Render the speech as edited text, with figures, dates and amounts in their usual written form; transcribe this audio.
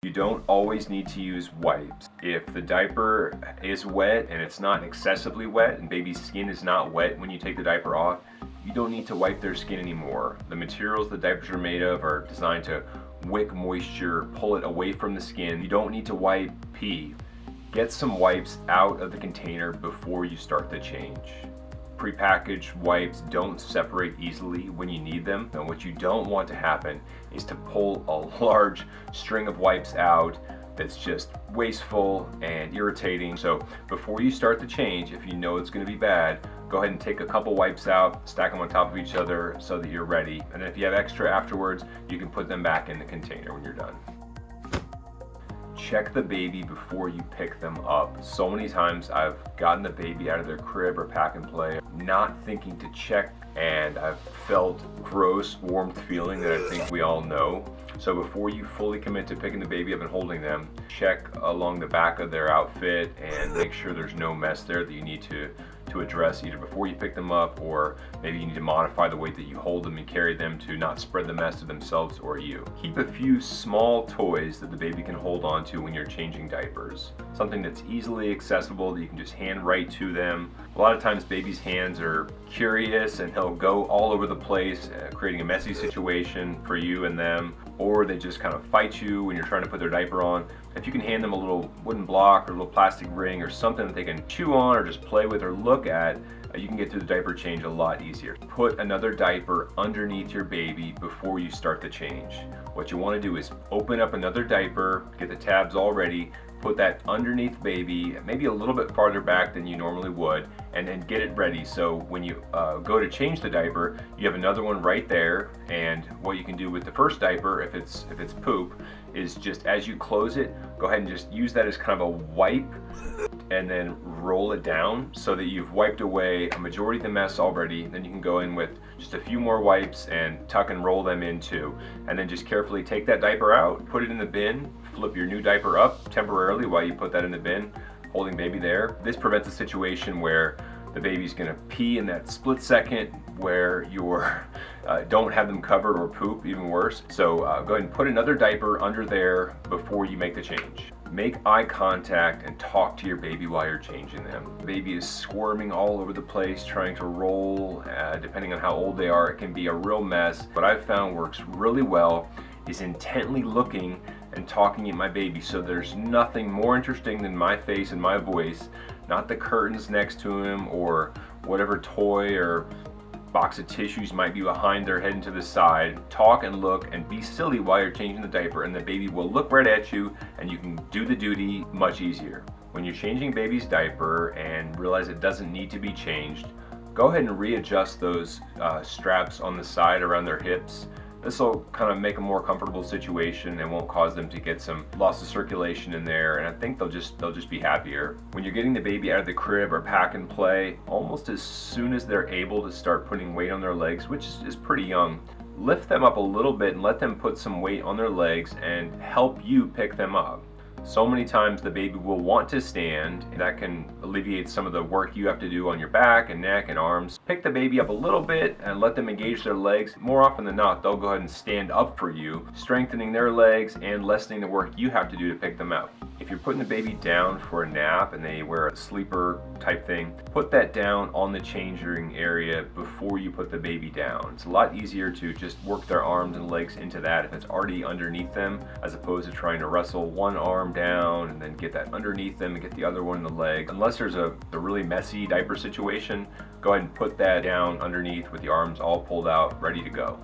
You don't always need to use wipes. If the diaper is wet and it's not excessively wet and baby's skin is not wet when you take the diaper off, you don't need to wipe their skin anymore. The materials the diapers are made of are designed to wick moisture, pull it away from the skin. You don't need to wipe pee. Get some wipes out of the container before you start the change. Prepackaged wipes don't separate easily when you need them, and what you don't want to happen is to pull a large string of wipes out that's just wasteful and irritating. So before you start the change, if you know it's going to be bad, go ahead and take a couple wipes out, stack them on top of each other so that you're ready, and then if you have extra afterwards, you can put them back in the container when you're done. Check the baby before you pick them up. So many times I've gotten the baby out of their crib or pack and play, not thinking to check, and I've felt gross warmth feeling that I think we all know. So before you fully commit to picking the baby up and holding them, check along the back of their outfit and make sure there's no mess there that you need to address either before you pick them up, or maybe you need to modify the way that you hold them and carry them to not spread the mess to themselves or you. Keep a few small toys that the baby can hold on to when you're changing diapers. Something that's easily accessible that you can just hand right to them. A lot of times babies' hands are curious and they'll go all over the place, creating a messy situation for you and them, or they just kind of fight you when you're trying to put their diaper on. If you can hand them a little wooden block or a little plastic ring or something that they can chew on or just play with or look at, you can get through the diaper change a lot easier. Put another diaper underneath your baby before you start the change. What you want to do is open up another diaper, get the tabs all ready, put that underneath baby, maybe a little bit farther back than you normally would, and then get it ready. So when you go to change the diaper, you have another one right there. And what you can do with the first diaper, if it's poop, is just as you close it, go ahead and just use that as kind of a wipe and then roll it down so that you've wiped away a majority of the mess already. Then you can go in with just a few more wipes and tuck and roll them in too. And then just carefully take that diaper out, put it in the bin, flip your new diaper up temporarily while you put that in the bin, holding baby there. This prevents a situation where the baby's gonna pee in that split second where you're don't have them covered, or poop, even worse. So go ahead and put another diaper under there before you make the change. Make eye contact and talk to your baby while you're changing them. The baby is squirming all over the place, trying to roll. Depending on how old they are, it can be a real mess. What I've found works really well is intently looking and talking at my baby. So there's nothing more interesting than my face and my voice, not the curtains next to him or whatever toy or box of tissues might be behind their head and to the side. Talk and look and be silly while you're changing the diaper, and the baby will look right at you and you can do the duty much easier. When you're changing baby's diaper and realize it doesn't need to be changed, go ahead and readjust those straps on the side around their hips. This will kind of make a more comfortable situation and won't cause them to get some loss of circulation in there, and I think they'll just be happier. When you're getting the baby out of the crib or pack and play, almost as soon as they're able to start putting weight on their legs, which is pretty young, lift them up a little bit and let them put some weight on their legs and help you pick them up. So many times the baby will want to stand, and that can alleviate some of the work you have to do on your back and neck and arms. Pick the baby up a little bit and let them engage their legs. More often than not, they'll go ahead and stand up for you, strengthening their legs and lessening the work you have to do to pick them up. If you're putting the baby down for a nap and they wear a sleeper type thing, put that down on the changing area before you put the baby down. It's a lot easier to just work their arms and legs into that if it's already underneath them, as opposed to trying to wrestle one arm down and then get that underneath them and get the other one in the leg. Unless there's a really messy diaper situation, go ahead and put that down underneath with the arms all pulled out, ready to go.